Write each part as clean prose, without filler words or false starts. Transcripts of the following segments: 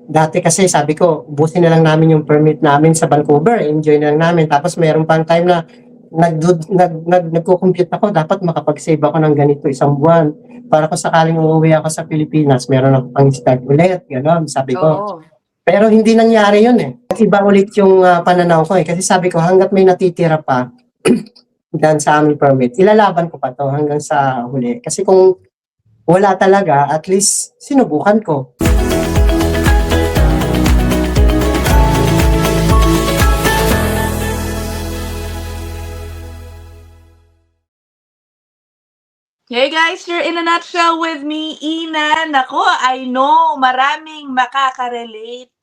Dati kasi sabi ko, ubusin na lang namin yung permit namin sa Vancouver, enjoy na lang namin. Tapos meron pang time na nagko-compute ako, dapat makapag-save ako ng ganito isang buwan. Para kung sakaling umuwi ako sa Pilipinas, meron ako pang start ulit, gano'n, sabi ko. Oo. Pero hindi nangyari yun eh. Iba ulit yung pananaw ko eh. Kasi sabi ko, hanggat may natitira pa, dyan sa aming permit, ilalaban ko pa to hanggang sa huli. Kasi kung wala talaga, at least sinubukan ko. Hey guys, you're in a nutshell with me, Ina. Nako, I know maraming makaka-relate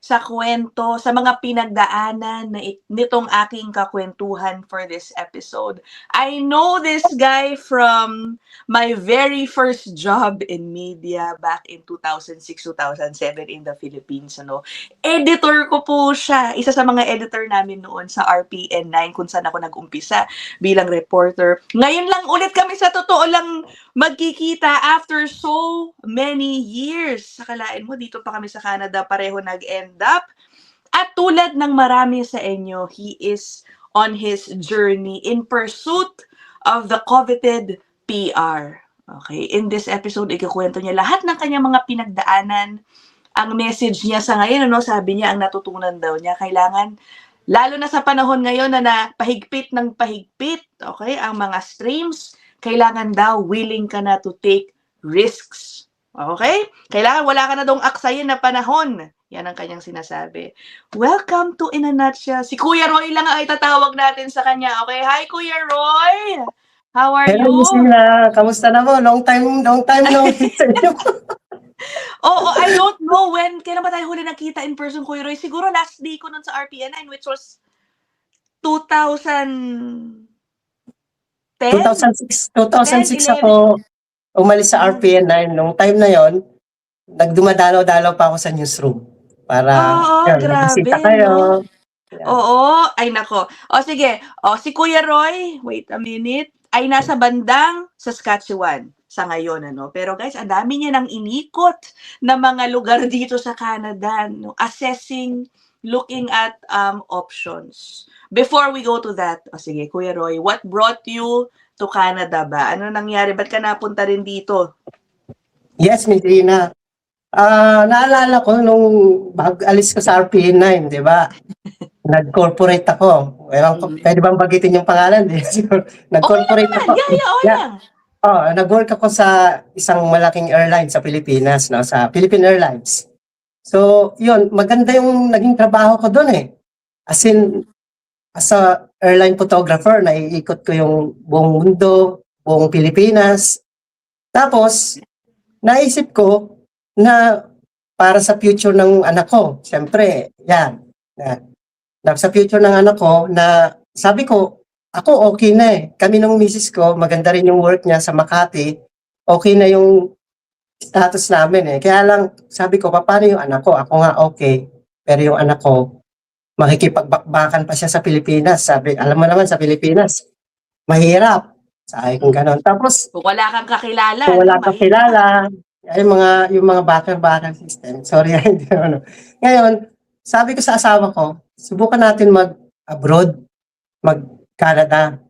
sa kwento, sa mga pinagdaanan na nitong aking kakwentuhan for this episode. I know this guy from my very first job in media back in 2006-2007 in the Philippines. Editor ko po siya. Isa sa mga editor namin noon sa RPN9 kung saan ako nag-umpisa bilang reporter. Ngayon lang ulit kami sa totoo lang magkikita after so many years. Akalain mo, dito pa kami sa Canada, pareho nag-end up. At tulad ng marami sa inyo, he is on his journey in pursuit of the coveted PR. Okay, in this episode, ikukwento niya lahat ng kanyang mga pinagdaanan. Ang message niya sa ngayon, sabi niya, ang natutunan daw niya, kailangan lalo na sa panahon ngayon na pahigpit ng pahigpit, okay, ang mga streams, kailangan daw willing ka na to take risks. Okay? Kailangan wala ka na dong aksayin na panahon. Yan ang kanyang sinasabi. Welcome to In a Nutshell. Si Kuya Roy lang ay tatawag natin sa kanya. Okay? Hi, Kuya Roy! How are Hello, you? Lucina. Kamusta na mo? Long time no sa inyo. Oo, I don't know when. Kailan ba tayo huli nakita in person, Kuya Roy? Siguro last day ko nun sa RPN9, which was 2010? 2006 ako umalis sa RPN9. Nung time na yon, nagdumadalaw-dalaw pa ako sa newsroom. Para grabe, bisita kayo. no? Yeah. Oo, ay nako. O sige, si Kuya Roy, wait a minute, ay nasa bandang Saskatchewan sa ngayon, Pero guys, ang dami niya nang inikot na mga lugar dito sa Canada, assessing, looking at options. Before we go to that, sige, Kuya Roy, what brought you to Canada ba? Ano nangyari? Ba't ka napunta rin dito? Yes, Miss Ina. Naalala ko nung alis ko sa RPN9, di ba? Nag-corporate ako. Pwede bang bagitin yung pangalan? Nag-corporate ako. Yeah. Nag-work ako sa isang malaking airline sa Pilipinas, sa Philippine Airlines. So, yun, maganda yung naging trabaho ko doon eh. As in, as a airline photographer, naiikot ko yung buong mundo, buong Pilipinas. Tapos, naisip ko na para sa future ng anak ko, siyempre, yan. Sa future ng anak ko, na sabi ko, ako okay na eh. Kami ng misis ko, maganda rin yung work niya sa Makati. Okay na yung status namin eh. Kaya lang, sabi ko, paano yung anak ko? Ako nga okay. Pero yung anak ko, makikipagbakbakan pa siya sa Pilipinas. Sabi, alam mo naman sa Pilipinas, mahirap. Sabi kong ganon. Tapos, Kung wala kang kakilala. kung wala kang kilala, yung mga backer system. Sorry, hindi naman. Ngayon, sabi ko sa asawa ko, subukan natin mag-abroad, mag-Canada.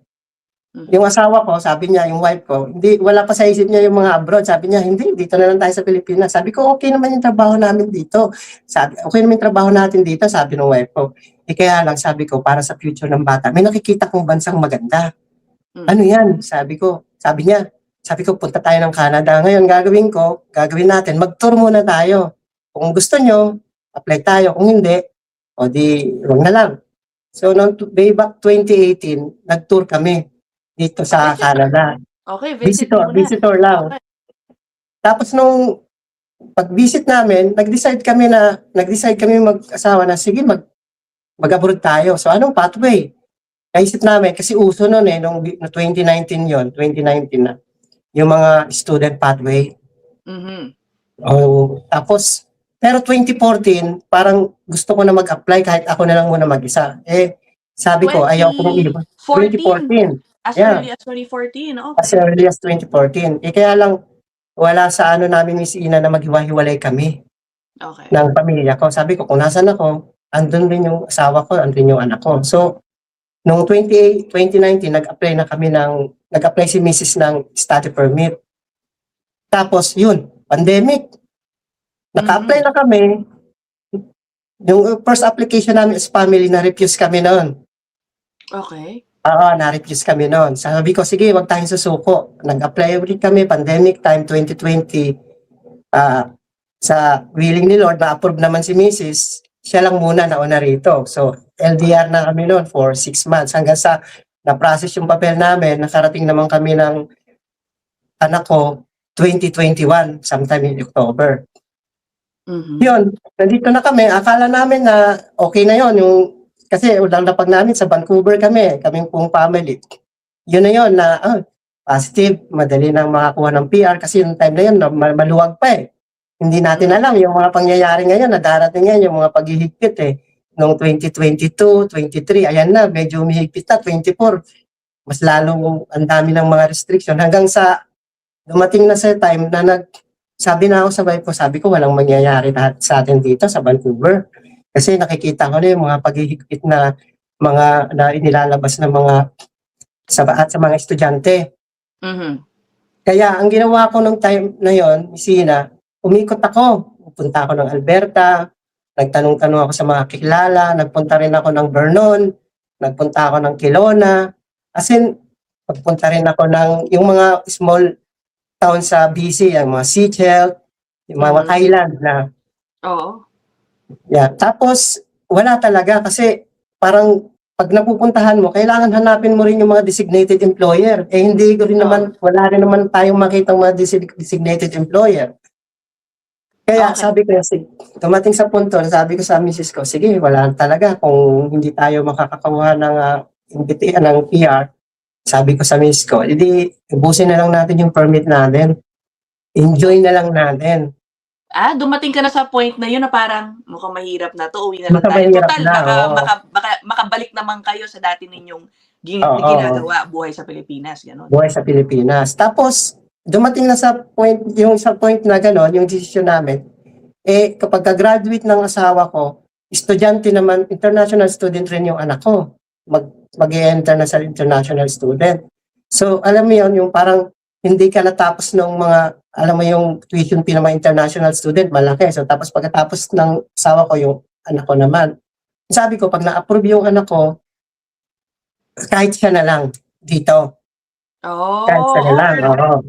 Yung asawa ko, sabi niya, yung wife ko, hindi, wala pa sa isip niya yung mga abroad. Sabi niya, hindi, dito na lang tayo sa Pilipinas. Sabi ko, okay naman yung trabaho namin dito. Sabi, okay naman yung trabaho natin dito, sabi ng wife ko. Kaya lang, sabi ko, para sa future ng bata, may nakikita kong bansang maganda. Ano yan? Sabi niya, punta tayo ng Canada. Ngayon, gagawin natin, mag-tour muna tayo. Kung gusto nyo, apply tayo. Kung hindi, o di, wag na lang. So, way back 2018, nag-tour kami dito sa Canada. Okay, visitor lang. Okay. Tapos nung pag-visit namin, nag-decide kami mag-asawa na, sige, mag-abroad tayo. So, anong pathway? Naisip namin, kasi uso nun eh, nung 2019 na, yung mga student pathway. Tapos, pero 2014, parang gusto ko na mag-apply kahit ako na lang muna mag-isa. Sabi ko, ayaw ko ng iba. 2014. As early as 2014, okay. As early as 2014. Kaya lang, wala sa namin, Miss Ina, na maghiwa-hiwalay kami. Okay. ng pamilya ko. Sabi ko, kung nasaan ako, andun rin yung asawa ko, andun yung anak ko. So, noong 2019, nag-apply si Mrs. ng study permit. Tapos, yun, pandemic. Naka-apply na kami. Yung first application namin is family, na-refuse kami noon. Okay. Oo, na-refuse kami noon. Sabi ko, sige, wag tayong susuko. Nag-apply ulit kami, pandemic time, 2020. Sa willing ni Lord, na-approve naman si Mrs. Siya lang muna nauna rito. So, LDR na kami noon for 6 months. Hanggang sa na-process yung papel namin, nakarating naman kami ng anak ko, 2021, sometime in October. Mhm. Yun, nandito na kami. Akala namin na okay na yun. Kasi ulang lapag namin sa Vancouver kaming pong family. Yun na yun na positive, madali nang makakuha ng PR kasi yung time na yun maluwag pa eh. Hindi natin alam yung mga pangyayari ngayon na darating yan, yung mga paghihigpit eh. Noong 2022, 23, ayan na, medyo umihigpit na, 24. Mas lalong ang dami ng mga restriction hanggang sa dumating na sa time na sabi na ako sa wife ko, sabi ko walang mangyayari lahat sa atin dito sa Vancouver. Kasi nakikita ko na yung mga paghihigpit na mga na inilalabas ng mga sa mga estudyante. Mhm. Kaya ang ginawa ko nung time na yon, Sina, umikot ako. Pupunta ako ng Alberta, nagtanong-tanong ako sa mga kilala, nagpunta rin ako ng Vernon, nagpunta ako ng Kelowna. As in, pagpunta rin ako ng yung mga small town sa BC, yung mga Seattle, yung mga island na. Oo. Yeah. Tapos, wala talaga kasi parang pag napupuntahan mo, kailangan hanapin mo rin yung mga designated employer. Eh hindi ko rin naman, wala rin naman tayong makitang mga designated employer. Kaya Okay. sabi ko, dumating sa punto, sabi ko sa misis ko, sige, wala talaga kung hindi tayo makakakuha ng ng PR. Sabi ko sa misis ko, edi ubusin na lang natin yung permit natin. Enjoy na lang natin. Dumating ka na sa point na yun na parang mukhang mahirap na 'to, uwi na lang Baka tayo. mahirap Total na, oo. makabalik naman kayo sa dati ninyong Oo. ginagawa, buhay sa Pilipinas, gano'n. Buhay sa Pilipinas. Tapos, dumating na sa point na gano'n, yung decision namin, kapag graduate ng asawa ko, estudyante naman, international student rin yung anak ko. Mag-e-enter na sa international student. So, alam mo yun, yung parang hindi ka natapos ng mga, alam mo yung tuition fee ng mga international student, malaki. So, tapos pagkatapos ng asawa ko, yung anak ko naman. Sabi ko, pag na-approve yung anak ko, kahit siya na lang dito. Kahit siya na lang, oo.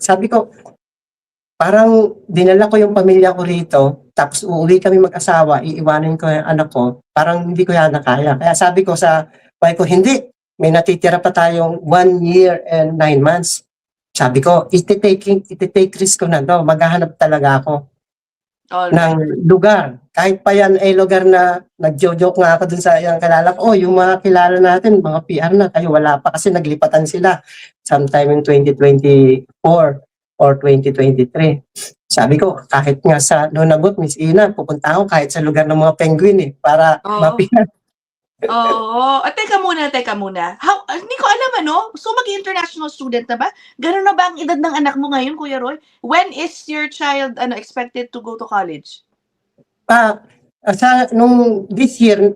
Sabi ko, parang dinala ko yung pamilya ko rito, tapos uuwi kami mag-asawa, iiwanan ko yung anak ko, parang hindi ko yan kaya. Kaya sabi ko sa wife ko, hindi, may natitira pa tayong 1 year and 9 months. Sabi ko, iti-take risk ko na to, maghahanap talaga ako ng lugar. Kahit pa yan ay lugar na nagjo-joke nga ako dun sa yung kilala ko, yung mga kilala natin, mga PR na, kayo wala pa kasi naglipatan sila sometime in 2024 or 2023. Sabi ko, kahit nga sa Nunavut, Miss Ina, pupunta ako kahit sa lugar ng mga penguin para mapihan. Oo. Teka muna. Hindi ko alam So mag-international student na ba? Gano'n na ba ang edad ng anak mo ngayon, Kuya Roy? When is your child expected to go to college? Last year,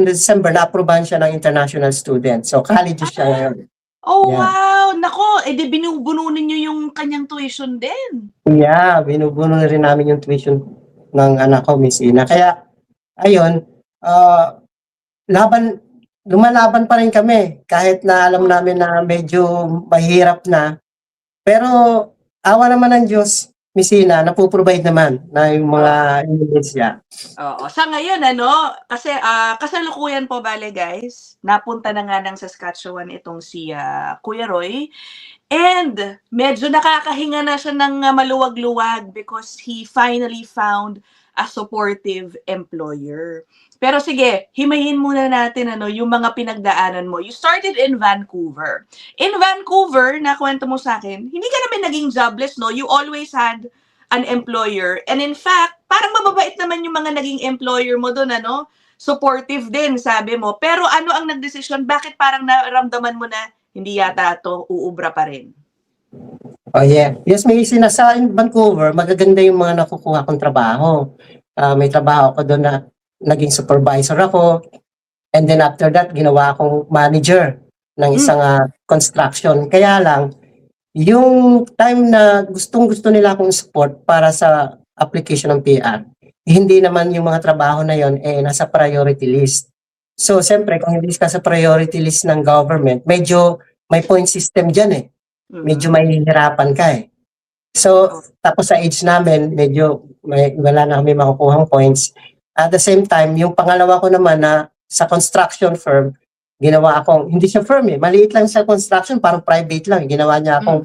in December, na-aprobahan siya ng international student. So, college siya ngayon. Oh, Yeah. wow! Nako, di binubuno ninyo yung kanyang tuition din. Yeah, binubuno na rin namin yung tuition ng anak ko, Miss Ina. Kaya, ayun, lumalaban pa rin kami kahit na alam namin na medyo mahirap na. Pero awa naman ng Diyos, Miss Ina, napoprovide naman na yung mga needs niya. Oo. Sa ngayon, kasi kasalukuyan po bale guys, napunta na nga ng Saskatchewan itong si Kuya Roy. And medyo nakakahinga na siya ng maluwag-luwag because he finally found a supportive employer. Pero sige, himayin muna natin yung mga pinagdaanan mo. You started in Vancouver. In Vancouver, nakwento mo sa akin, hindi ka naman naging jobless, no? You always had an employer. And in fact, parang mababait naman yung mga naging employer mo doon, supportive din, sabi mo. Pero ano ang nagdesisyon? Bakit parang naramdaman mo na hindi yata to uubra pa rin? Oh yeah. Yes, may sa Vancouver, magaganda yung mga nakukuha kong trabaho. May trabaho ako doon na naging supervisor ako. And then after that, ginawa akong manager ng isang construction. Kaya lang, yung time na gustong-gusto nila akong support para sa application ng PR, hindi naman yung mga trabaho na yon nasa priority list. So, siyempre, kung hindi ka sa priority list ng government, medyo may point system dyan medyo mahihirapan ka So, tapos sa age namin, medyo wala na kami makukuhang points. At the same time, yung pangalawa ko naman na sa construction firm, ginawa akong, hindi siya firm maliit lang sa construction, parang private lang. Ginawa niya akong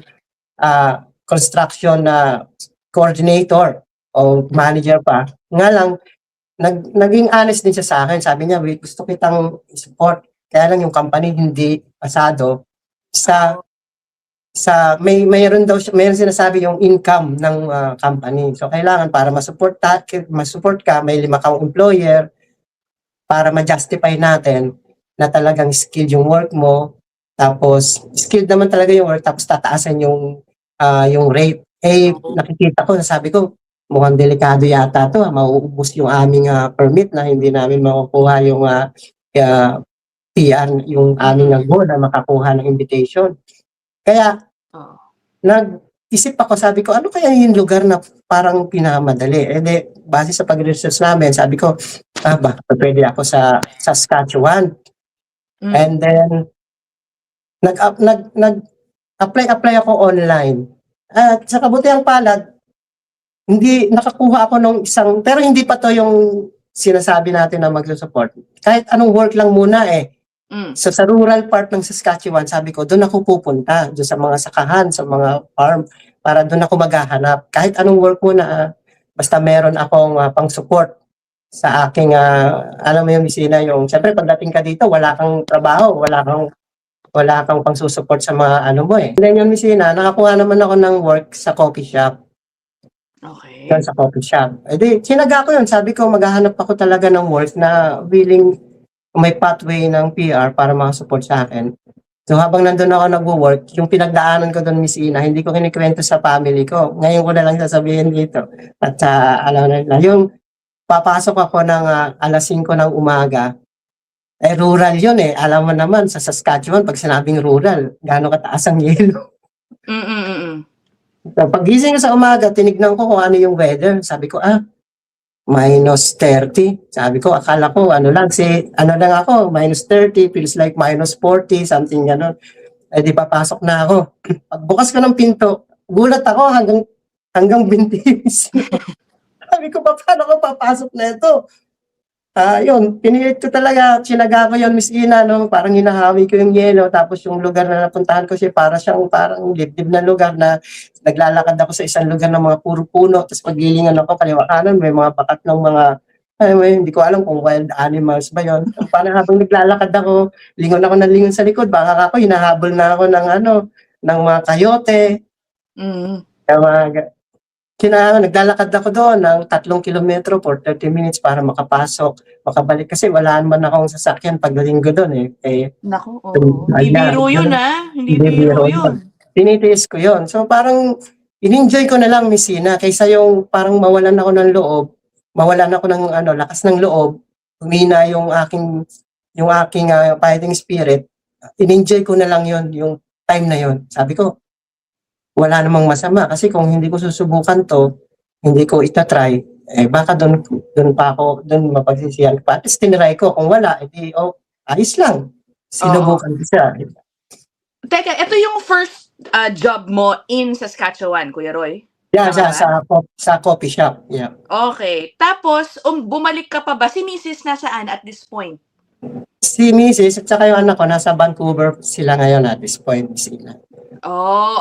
construction na coordinator o manager pa. Nga lang, naging honest din siya sa akin. Sabi niya, wait, gusto kitang support. Kaya lang yung company hindi pasado mayroon sinasabi yung income ng company. So kailangan para ma-support ka, may 5 kang employer para ma-justify natin na talagang skilled yung work mo. Tapos skilled naman talaga yung work, tapos tataasan yung rate. Nakikita ko, sabi ko, mukhang delikado yata to, mauubos yung aming permit na hindi namin makukuha yung PR, yung aming goal na makakuha ng invitation. Kaya, nag-isip ako, sabi ko, ano kaya yung lugar na parang pinamadali? Base sa pag-research namin, sabi ko, baka pwede ako sa Saskatchewan. And then, nag-apply ako online. At sa kabutihang palad, hindi nakakuha ako ng pero hindi pa to yung sinasabi natin na magsusupport. Kahit anong work lang muna So sa rural part ng Saskatchewan, sabi ko, doon ako pupunta, doon sa mga sakahan, sa mga farm, para doon ako maghahanap. Kahit anong work muna, basta meron akong pang-support sa aking, alam mo yung Messina, syempre pagdating ka dito, wala kang trabaho, wala kang pang-support sa mga mo And then yung Messina, nakakuha naman ako ng work sa coffee shop. Okay. Sa coffee shop. Sinaga ko yun. Sabi ko, maghahanap ako talaga ng work na willing may pathway ng PR para makasupport sa akin. So habang nandun ako nagwo-work, yung pinagdaanan ko doon, Miss Ina, hindi ko kinikwento sa family ko. Ngayon ko na lang sasabihin dito. At alam na yung papasok ako ng alas 5 ng umaga, rural yun Alam mo naman, sa Saskatchewan, pag sinabing rural, gaano kataas ang yelo. So, pagising ko sa umaga, tinignan ko kung ano yung weather. Sabi ko, minus 30. Sabi ko, akala ko, ano lang ako, minus 30, feels like minus 40, something gano'n. Di papasok na ako. Pagbukas ko ng pinto, gulat ako hanggang bintis. Sabi ko, paano ko papasok na ito? Yun, pinilit ko talaga, sinaga ko yun, Miss Ina, parang hinahawi ko yung yelo, tapos yung lugar na napuntahan ko siya, parang dibdib na lugar na naglalakad ako sa isang lugar ng mga puro puno, tapos paglilingan ako, kaliwa kanan, may mga bakat ng mga, hindi ko alam kung wild animals ba yun. Parang habang naglalakad ako, lingon ako ng lingon sa likod, baka ako, hinahabol na ako ng mga kayote, naglalakad ako doon ng 3 kilometro for 30 minutes para makabalik kasi wala naman akong sasakyan pagdating ko doon Naku, hindi biro yun Hindi biro yun. Tinitiis ko yun. So parang in-enjoy ko na lang, Miss Ina, kaysa yung parang mawalan ako ng loob, mawalan ako ng lakas ng loob, humina yung aking fighting spirit, in-enjoy ko na lang yun, yung time na yun. Sabi ko, wala namang masama kasi kung hindi ko susubukan to, hindi ko itatry, baka doon mapagsisiyan pa. At least tinry ko, kung wala, ayos lang. Sinubukan ko siya. Teka, ito yung first job mo in Saskatchewan, Kuya Roy? Yeah, sa coffee shop. Yeah. Okay. Tapos, bumalik ka pa ba? Si Mrs. nasaan at this point? Si Mrs. at saka yung anak ko, nasa Vancouver sila ngayon at this point. Sila.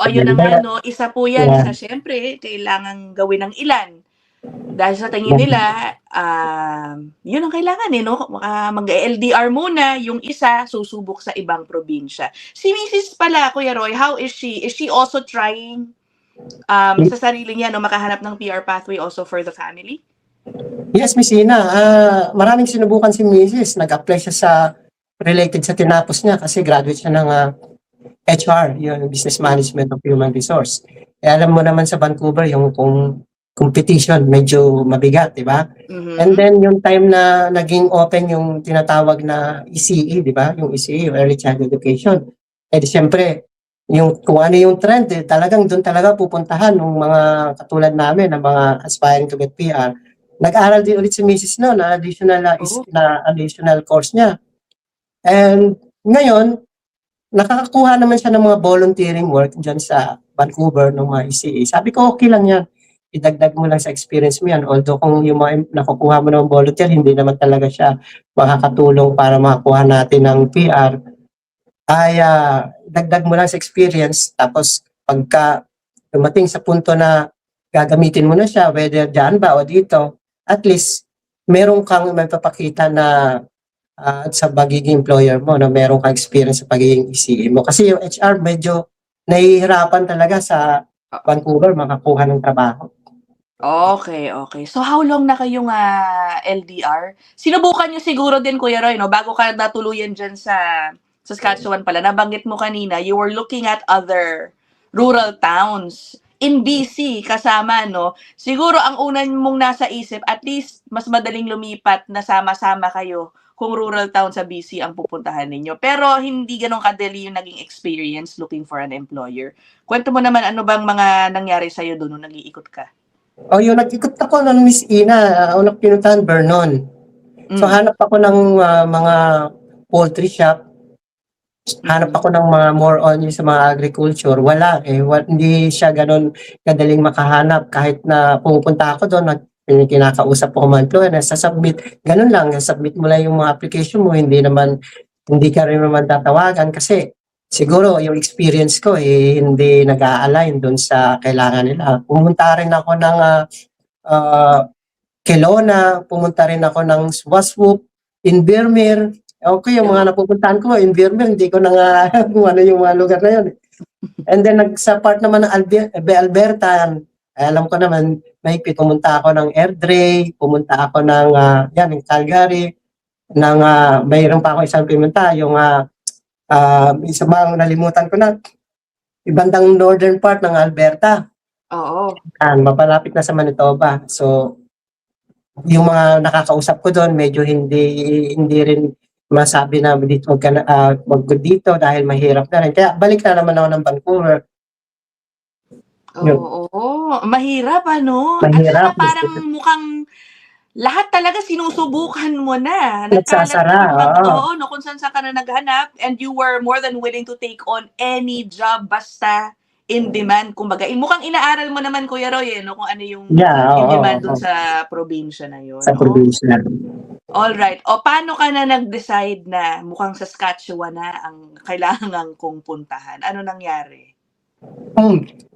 Ayun na nga, isa po yan. Isa, syempre, kailangan gawin ng ilan. Dahil sa tingin nila, yun ang kailangan mag-LDR muna, yung isa, susubok sa ibang probinsya. Si Mrs. pala, Kuya Roy, how is she? Is she also trying sa sarili niya makahanap ng PR pathway also for the family? Yes, Miss Ina. Maraming sinubukan si Mrs. Nag-apply siya related sa tinapos niya kasi graduate siya ng HR, yung Business Management of Human Resource. alam mo naman sa Vancouver yung kung competition medyo mabigat, di ba? And Mhm. then yung time na naging open yung tinatawag na ECE, di ba? Yung ECE, yung Early Child Education. Eh di syempre, yung kung ano yung trend, talagang doon talaga pupuntahan ng mga katulad namin, ng mga aspiring to get PR. Nag-aral din ulit si Mrs. No na Oh. additional course niya. And ngayon, nakakakuha naman siya ng mga volunteering work dyan sa Vancouver ng mga ECE. Sabi ko, okay lang yan. Idagdag mo lang sa experience mo yan. Although kung yung mga nakukuha mo ng volunteer, hindi naman talaga siya makakatulong para makakuha natin ng PR, ay dagdag mo lang sa experience. Tapos pagka dumating sa punto na gagamitin mo na siya, whether dyan ba o dito, at least meron kang mapapakita na sa pagiging employer mo na meron kang experience sa pagiging ECE mo. Kasi yung HR medyo nahihirapan talaga sa Vancouver makakuha ng trabaho. Okay, okay. So, how long na kayong, LDR? Sinubukan niyo siguro din, Kuya Roy, 'no, bago ka natuluyan diyan sa Saskatchewan pala, nabanggit mo kanina, you were looking at other rural towns in BC kasama, 'no? Siguro ang una mong nasa isip, at least mas madaling lumipat na sama-sama kayo kung rural town sa BC ang pupuntahan ninyo. Pero hindi gano'n kadali yung naging experience looking for an employer. Kuwento mo naman, ano bang mga nangyari sa'yo do'n nung nag-iikot ka? O yung nag-ikot ako ng Miss Ina, unang pinuntahan Vernon. So Hmm. hanap ako ng mga poultry shop, hanap Mhm. ako ng mga more on yung sa mga agriculture. Wala eh, hindi siya ganun kadaling makahanap. Kahit na pumupunta ako doon, kinakausap ko mga employer, submit, ganun lang, submit mo lang yung mga application mo, hindi ka rin naman tatawagan kasi siguro yung experience ko hindi nag-a-align doon sa kailangan nila. Pumunta rin ako ng ah, Kelowna, pumunta rin ako ng Swaswoop, Invermere. Okay, yung Yo. mga napupuntahan ko, Invermere, hindi ko na nga kung ano yung mga lugar na yun. And then sa part naman ng Alberta, alam ko naman, may pumunta ako ng Airdrie, pumunta ako ng yan, ng Calgary, mayroon pa ako isang pumunta, yung isa bang nalimutan ko na, ibandang northern part ng Alberta, Oo. mapalapit na sa Manitoba. So, yung mga nakakausap ko doon medyo hindi rin masabi na dito wag dito dahil mahirap na rin. Kaya balik na naman ako ng Vancouver. Yun, Oo, mahirap ano? At mahirap. saka parang mukhang lahat talaga sinusubukan mo na. Nagsasara, oo. Oo, 'no, kung saan-saan ka na naghanap, and you were more than willing to take on any job basta in demand kumbaga. Mukhang inaaral mo naman, Kuya Roy, eh, 'no, kung ano Yeah, yung oo, demand dun oo. sa probinsya na yun. Sa probinsya. Alright. O paano ka na nag-decide na mukhang Saskatchewan na ang kailangan kong puntahan? Ano nangyari?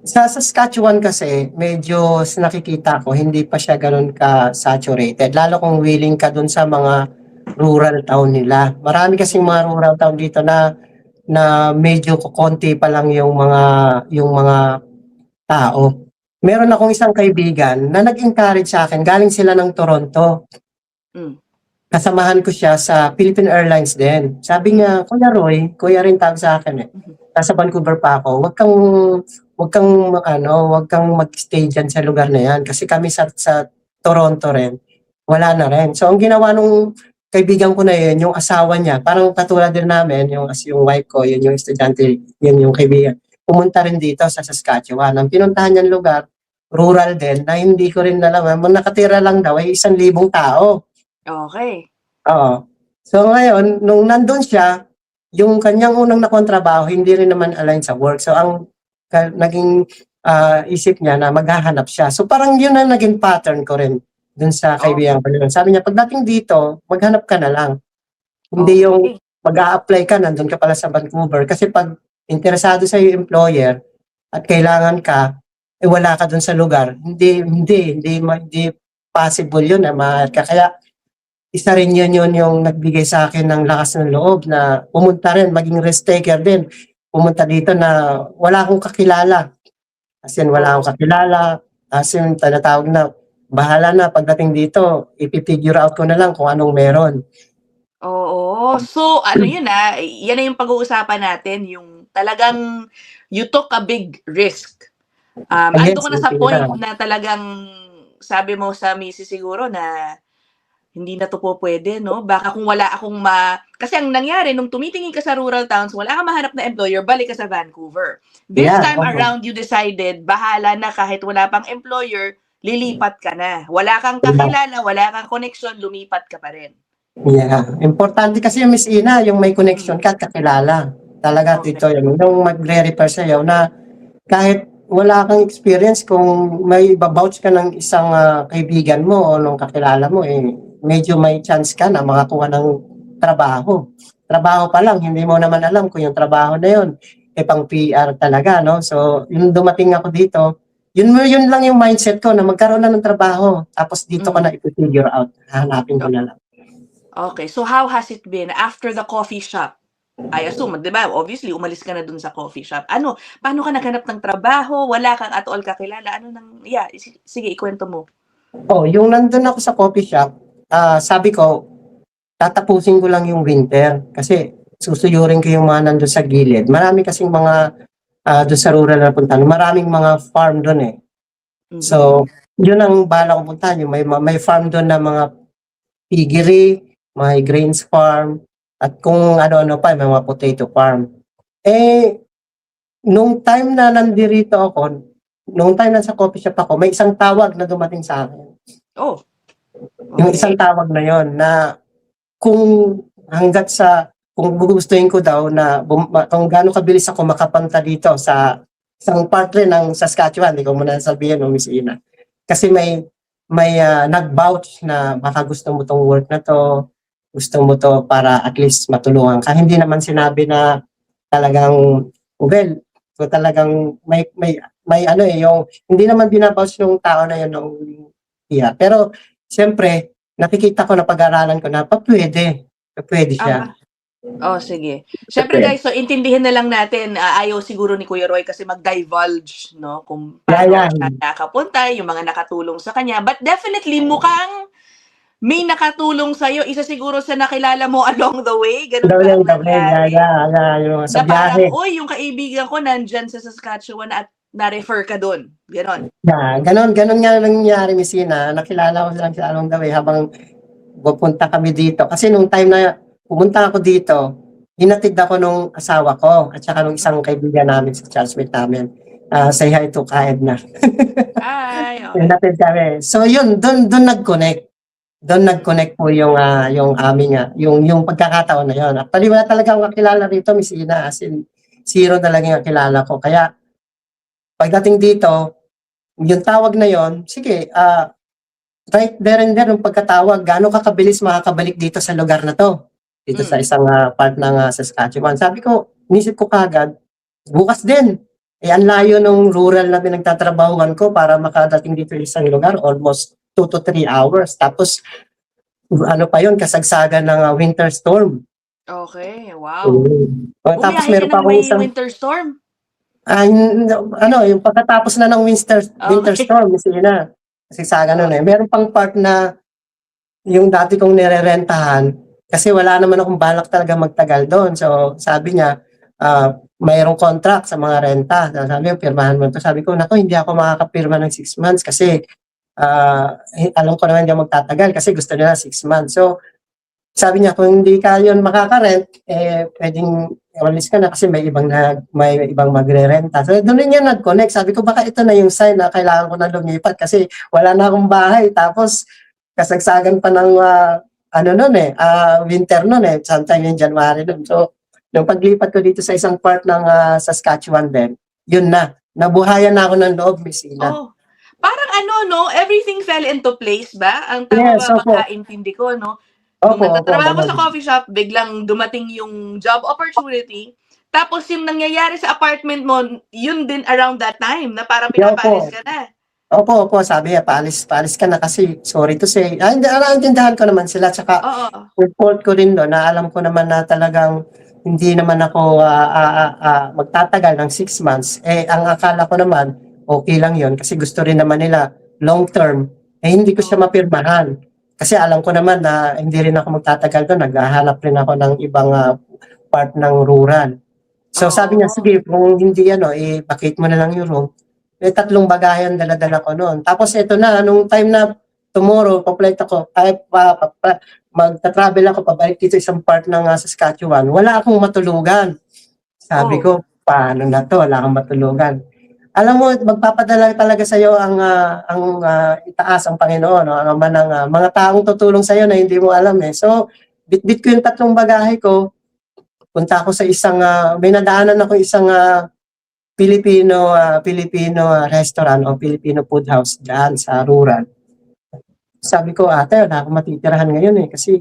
Sa Saskatchewan kasi medyo nakikita ko hindi pa siya gano'n ka-saturated lalo kung willing ka dun sa mga rural town nila. Marami kasing mga rural town dito na medyo kokonti pa lang yung mga tao. Meron akong isang kaibigan na nag-encourage sa'kin, galing sila ng Toronto. Hmm. Kasamahan ko siya sa Philippine Airlines din. Sabi Hmm. niya, "Kuya Roy," kuya rin tawag sa'kin, eh, Mhm. "nasa Vancouver pa ako, wag kang mag-stay diyan sa lugar na 'yan." Kasi kami sa Toronto rin, wala na rin. So ang ginawa nung kaibigan ko na 'yun, yung asawa niya, parang katulad din namin, yung wife ko, 'yun yung estudyante, 'yun yung kaibigan. Pumunta rin dito sa Saskatchewan. Ang pinuntahan niyang lugar, rural din na hindi ko rin alam, nakatira lang daw ay 1,000 tao. Okey. Oo. So ngayon, nung nandun siya, yung kanyang unang nakuhang trabaho hindi rin naman align sa work. So ang naging isip niya na maghahanap siya. So parang yun ang naging pattern ko rin dun sa Oh, kaibigan ko na yun. Sabi niya, pagdating dito, maghanap ka na lang. Hindi yung okey. mag-a-apply ka, nandun ka pala sa Vancouver. Kasi pag interesado sa yung employer at kailangan ka, wala ka dun sa lugar, hindi possible yun na mahal ka. Kaya isa rin yun yung nagbigay sa akin ng lakas ng loob na pumunta rin, maging risk taker din. Pumunta dito na wala akong kakilala. As in, wala Oo. akong kakilala. As in, tinatawag na, bahala na pagdating dito, ipi-figure out ko na lang kung anong meron. Oo. So, ano yun, yan na yung pag-uusapan natin, yung talagang you took a big risk Again, Andun ka na sa silipin point na. na talagang sabi mo sa misis siguro na hindi na 'to pupuwede 'no? Baka kung wala akong kasi ang nangyari nung tumitingin ka sa rural towns, wala kang mahanap na employer, balik ka sa Vancouver. This Yeah, time oo. around, you decided bahala na kahit wala pang employer, lilipat ka na. Wala kang Yeah. kakilala, wala kang connection, lumipat ka pa rin. Yeah. Importante kasi yung Miss Ina, yung may connection Mm, ka at kakilala. Talaga okey. dito yun. Yung magre-refer sa'yo na kahit wala kang experience, kung may iba-vouch ka ng isang kaibigan mo o nung kakilala mo, eh, medyo may chance ka na makakuha ng trabaho. Trabaho pa lang, hindi mo naman alam kung yung trabaho na yun, eh, pang PR talaga, no? So, yung dumating ako dito, yun lang yung mindset ko na magkaroon na ng trabaho. Tapos dito ko Mm, na i-figure out. Hanapin ko na lang. okey. So how has it been after the coffee shop? I assume, 'di ba, obviously umalis ka na dun sa coffee shop. Ano, paano ka naghanap ng trabaho? Wala kang at all kakilala, ano yeah, sige ikuwento mo. Oh, yung nandun ako sa coffee shop, sabi ko, tatapusin ko lang yung winter kasi susuyurin ko yung mga nandun sa gilid. Marami kasing mga dun sa rural na puntahan, maraming mga farm dun eh. Mhm. So, yun ang balak kong puntahan, yung may farm dun na mga piggery, may grains farm, at kung ano-ano pa, may mga potato farm. Eh, nung time na nandirito ako, nung time na sa coffee shop ako, may isang tawag na dumating sa akin. Oh, Yung isang okey. tawag na yon na kung hangga't sa kung gugustuhin ko daw na kung gaano kabilis ako makapunta dito sa isang part rin ng Saskatchewan, hindi ko muna sabihin no, Miss Ina. Kasi may nag-vouch na baka gusto mo tong work na to, gusto mo to para at least matulungan ka. Hindi naman sinabi na talagang, well, so talagang may ano eh, yung hindi naman binabouch ng tao na yun ng pero siyempre nakikita ko na pag-aralan ko na pwede siya. Oh, sige. Siyempre Pwede. guys, so intindihin na lang natin, ayaw siguro ni Kuya Roy kasi mag-divulge 'no, kung Yeah, paano yeah. siya nakapunta, yung mga nakatulong sa kanya. But definitely mukhang may nakatulong sa'yo, isa siguro sa nakilala mo along the way, gano'n ba ang Gawin, yeah, nangyari? yeah, yeah, yung sa Na parang, biyahe. "Uy, yung kaibigan ko nandiyan sa Saskatchewan at na-refer ka dun." Gano'n? Yeah, ganon nga nangyari, Miss Ina. Nakilala ko silang si Along the Way habang pupunta kami dito. Kasi nung time na pumunta ako dito, hinatid ako nung asawa ko at saka nung isang kaibigan namin sa churchmate namin. Say hi to Kaedna. Ay, okey. Hinatid kami. So yun, doon nag-connect. Doon nag-connect po yung aming yung pagkakataon na yun. Actually, wala talaga akong kakilala rito, Miss Ina. As in, zero talaga yung kakilala ko. Kaya pagdating dito, yung tawag na yon, sige, right there and there, yung pagkatawag, gaano ka kabilis makakabalik dito sa lugar na to? Dito sa Hmm. isang part ng Saskatchewan. Sabi ko, inisip ko kagad, bukas din. Eh, ang layo nung rural na pinagtatrabahuan ko para makadating dito sa isang lugar, almost 2 to 3 hours. Tapos, ano pa yun, kasagsagan ng winter storm. Okey, wow. Tapos Bumiyahe ka meron pa ng akong may isang, winter storm? yung pagkatapos na ng winter Okey. storm, kasi yun na, kasagsagan nun Oh, eh. Meron pang part na yung dati kong nirerentahan, kasi wala naman akong balak talaga magtagal doon. So, sabi niya, mayroong contract sa mga renta. Sabi niya, pirmahan mo to. Sabi ko, nako, hindi ako makakapirma ng 6 months kasi alam ko naman hindi ako magtatagal kasi gusto nila 6 months. So, sabi niya, kung hindi ka yun makaka-rent, eh, pwedeng umalis ka na kasi may ibang magre-renta. So, doon rin yan nag-connect. Sabi ko, baka ito na yung sign na kailangan ko na lumipat kasi wala na akong bahay. Tapos, kasagsagan pa ng, winter nun eh. Sometime in January nun. So, nung paglipat ko dito sa isang part ng Saskatchewan din, yun na. Nabuhayan na ako ng loob, Miss Ina. oh. Parang ano 'no, everything fell into place ba? Ang tama Yes, ba opo. pagkaintindi ko 'no? Nung Opo, nagtatrabaho ka ganun. sa coffee shop, biglang dumating yung job opportunity, tapos yung nangyayari sa apartment mo, yun din around that time na parang Yeah, pinapaalis opo. ka na? Opo, sabi niya, paalis ka na kasi sorry to say. Hindi, naiintindihan ko naman sila, tsaka Oo, report ko rin doon na alam ko naman na talagang hindi naman ako magtatagal ng 6 months. Eh, ang akala ko naman, okay lang yon kasi gusto rin naman nila long term. Eh, hindi ko siya oo, mapirmahan. Kasi alam ko naman na hindi rin ako magtatagal doon. Naghahanap rin ako ng ibang part ng rural. So sabi niya, oo. sige, kung hindi vacate mo na lang yung room. may 3 bagahe ang dala-dala ko noon. Tapos ito na, nung time na tomorrow, pa-flight ako, ay, magta-travel ako pabalik dito isang part ng Saskatchewan, wala akong matulugan. Sabi Oh. ko, paano na to? Wala akong matulugan. Alam mo, magpapadala talaga sa iyo ang itaas ang Panginoon, no? Ang ama ng mga taong tutulong sa iyo na hindi mo alam eh. So, bitbit ko yung 3 bagahe ko. Punta ako sa isang may nadaanan ako isang Filipino restaurant o Filipino food house diyan sa rural. Sabi ko, ate, wala akong matitirahan ngayon eh kasi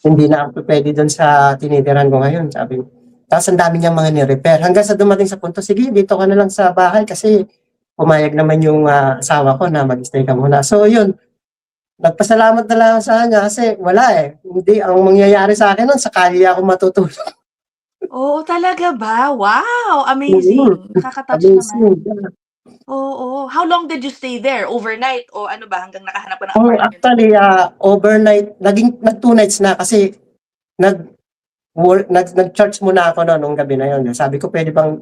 hindi na ako pwede doon sa tinitirahan ko ngayon, sabi ko. Tapos ang dami niyang mga ni-repair. Hanggang sa dumating sa punto, sige, dito ka na lang sa bahay kasi pumayag naman yung asawa ko na mag-stay ka muna. So yun, nagpasalamat na lang ako sa kanya kasi wala eh. Hindi, ang mangyayari sa akin nun, sakali ako matutulog. Oo, talaga ba? Wow, amazing. Nakaka-touch naman. Amazing. Oo. How long did you stay there? Overnight o ano ba hanggang nakahanap ka ng Oh, apartment? actually, overnight, nag 2 nights na kasi nag-charge muna ako no, nung gabi na yun. Sabi ko, pwede bang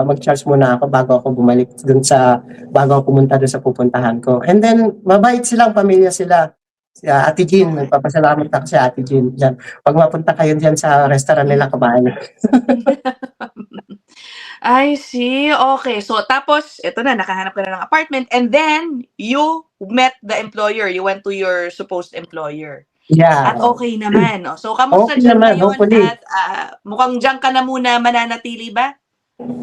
mag-charge muna ako bago ako bumalik bago ako pumunta dun sa pupuntahan ko. And then, mabait silang pamilya sila. Si Ate Jean, Okay. nagpapasalamat ako si Ate Jean. Diyan. Pag mapunta kayo diyan sa restaurant nila, kabayan. I see. Okay. So, tapos, ito na, nakahanap ka na ng apartment. And then, you met the employer. You went to your supposed employer. Yeah. At okay naman. No? So, kamusta Okay dyan naman, ngayon? hopefully. At mukhang dyan ka na muna mananatili ba?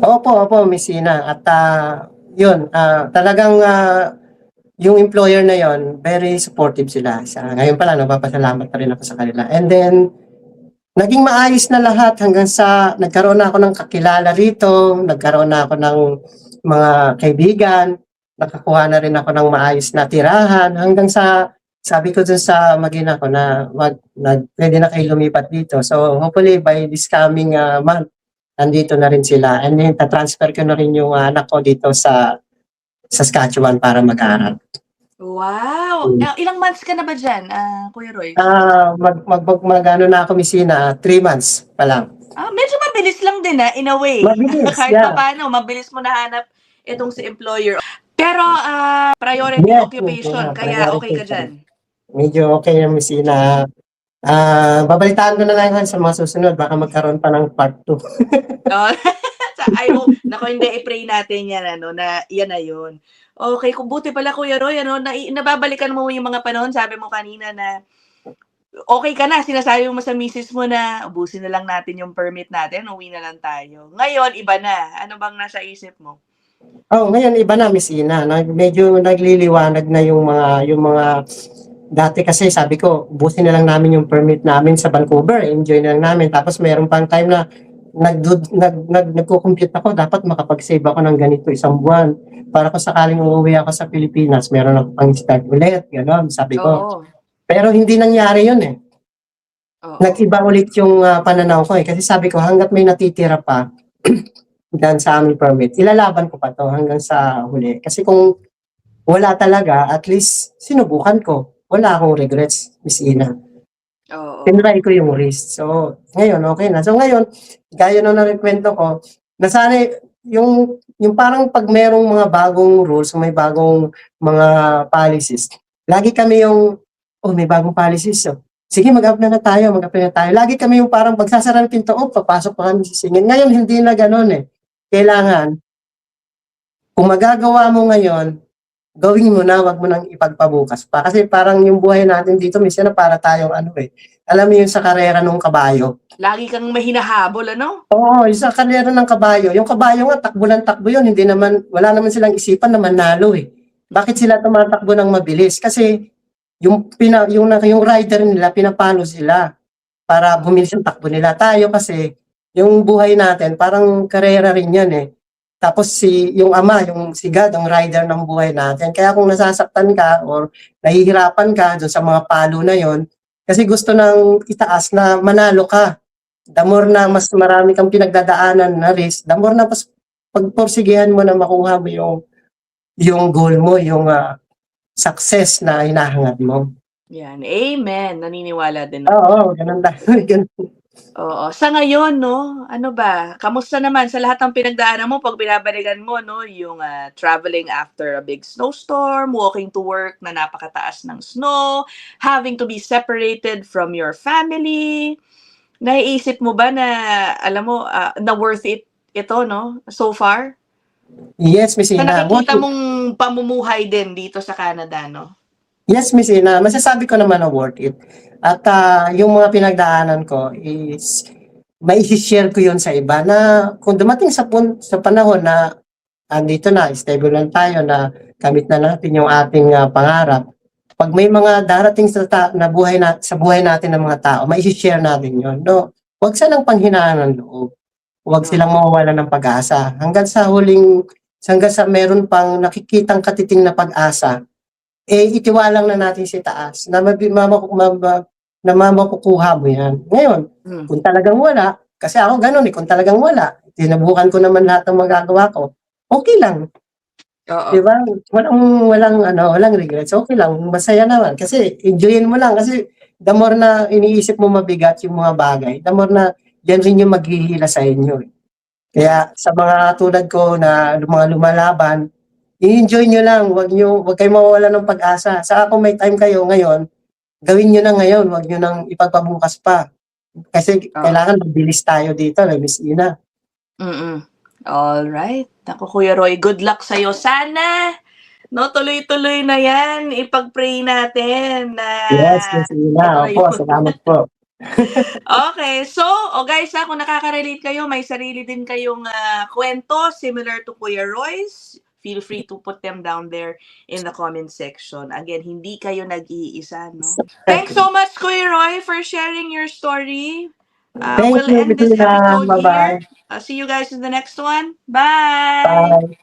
Opo, Miss Ina. At yun, talagang yung employer na yon very supportive sila. Ngayon pala, nagpapasalamat na rin ako sa kanila. And then, naging maayos na lahat hanggang sa nagkaroon na ako ng kakilala rito, nagkaroon na ako ng mga kaibigan, nakakuha na rin ako ng maayos na tirahan hanggang sa sabi ko dun sa magina ko na pwede na kayo lumipat dito. So hopefully by this coming month, nandito na rin sila. And then tatransfer ko na rin yung anak ko dito sa Saskatchewan para mag-aral. Wow! Ilang months ka na ba dyan, Kuya Roy? Ano na ako, Missina, 3 months pa lang. Medyo mabilis lang din in a way. Mabilis, Kahit yeah. pa paano, mabilis mo nahanap itong si employer. Pero priority Yes, occupation, yes, kaya priority okay ka dyan. Medyo okay yung Missina. Babalitaan ko na lang yan sa mga susunod. Baka magkaroon pa ng part 2. Nako, hindi, i-pray natin yan, na yan na yun. Okay, kung buti pala Kuya Roy, nababalikan mo yung mga panahon, sabi mo kanina na okay ka na, sinasabi mo sa misis mo na ubusin na lang natin yung permit natin, uwi na lang tayo. Ngayon, iba na. Ano bang nasa isip mo? Ngayon iba na, Miss Ina. Medyo nagliliwanag na yung mga dati kasi sabi ko, ubusin na lang namin yung permit namin sa Vancouver, enjoy na lang namin. Tapos mayroon pang time na nagko-compute ako, dapat makapag-save ako ng ganito isang buwan. Para kung sakaling uuwi ako sa Pilipinas, meron ako pang start ulit, gano'n, sabi ko. Oo. Pero hindi nangyari yun eh. Oo. Nag-iba ulit yung pananaw ko eh. Kasi sabi ko, hanggat may natitira pa dyan sa aming permit, ilalaban ko pa to hanggang sa huli. Kasi kung wala talaga, at least sinubukan ko. Wala akong regrets, Miss Ina. Oo. Tinry ko yung risk. So, ngayon, okay na. So, ngayon, gaya nung narikwento ko, nasanay, yung parang pag merong mga bagong rules, may bagong mga policies, lagi kami yung, may bagong policies. So, sige, mag-apply na tayo. Lagi kami yung parang pagsasara ng pinto, papasok pa kami sisingin. Ngayon, hindi na ganun eh. Kailangan, kung magagawa mo ngayon, gawin mo na, wag mo nang ipagpabukas pa. Kasi parang yung buhay natin dito, minsan na para tayong alam mo yung sa karera ng kabayo. Lagi kang mahinahabol, ano? Oo, yung sa karera ng kabayo. Yung kabayo nga, takbo yun. Wala naman silang isipan na manalo eh. Bakit sila tumatakbo ng mabilis? Kasi yung rider nila, pinapalo sila para bumilis yung takbo nila. Tayo kasi, yung buhay natin, parang karera rin yan eh. Tapos yung si God, ang rider ng buhay natin. Kaya kung nasasaktan ka or nahihirapan ka dun sa mga palo na yon, kasi gusto nang itaas na manalo ka. The more na mas marami kang pinagdadaanan na risk, the more na pagporsigihan mo na makuha mo yung goal mo, yung success na hinahangad mo. Yan. Amen. Naniniwala din Oo, ganun tayo. Oo. Sa ngayon 'no, ano ba, kamusta naman sa lahat ng pinagdaanan mo 'pag binabalikan mo 'no, yung, traveling after a big snowstorm, walking to work na napakataas ng snow, having to be separated from your family. Naiisip mo ba na alam mo, na worth it ito 'no, so far? Yes, Miss Sa Ina. nakikita mong pamumuhay din dito sa Canada 'no? Yes, Miss Ina, masasabi ko naman na worth it. At yung mga pinagdaanan ko is mai-share ko yun sa iba na kung dumating sa panahon na andito na, stable lang tayo na kamit na natin yung ating pangarap. Pag may mga darating na buhay na sa buhay natin ng mga tao, mai-share natin yun. No, wag silang panghinaan ng loob. Wag silang Oo. mawawalan ng pag-asa. Hanggang sa meron pang nakikitang katiting na pag-asa, itiwalang na natin si taas na makukuha mo yan. Ngayon, Hmm. kung talagang wala, kasi ako gano'n kung talagang wala, sinubukan ko naman lahat ng magagawa ko, okay lang, Oo. 'di ba? Walang regrets, okay lang, masaya naman kasi enjoyin mo lang kasi the more na iniisip mo mabigat yung mga bagay, the more na yan rin yung maghihila sa inyo, eh. Kaya sa mga tulad ko na mga lumalaban, i-enjoy nyo lang, wag kayong mawawalan ng pag-asa. Saka kung may time kayo ngayon, gawin nyo na ngayon, wag nyo nang ipagpabukas pa. Kasi Oo. kailangan mabilis tayo dito, Miss Ina. Alright. Naku, Kuya Roy, good luck sa'yo. Sana 'no, tuloy-tuloy na 'yan. Ipag-pray natin na Yes, Miss ito Ina. na Opo, yung salamat po. okay. So, guys, kung nakaka-relate kayo, may sarili din kayong, kuwento similar to Kuya Roy's, feel free to put them down there in the comment section. Again, hindi kayo nag-iisa 'no. Thanks so much, Kuya Roy, for sharing your story. Thank We'll you, end Miss this Ina. episode here. Bye-bye. See you guys in the next one. Bye. Bye.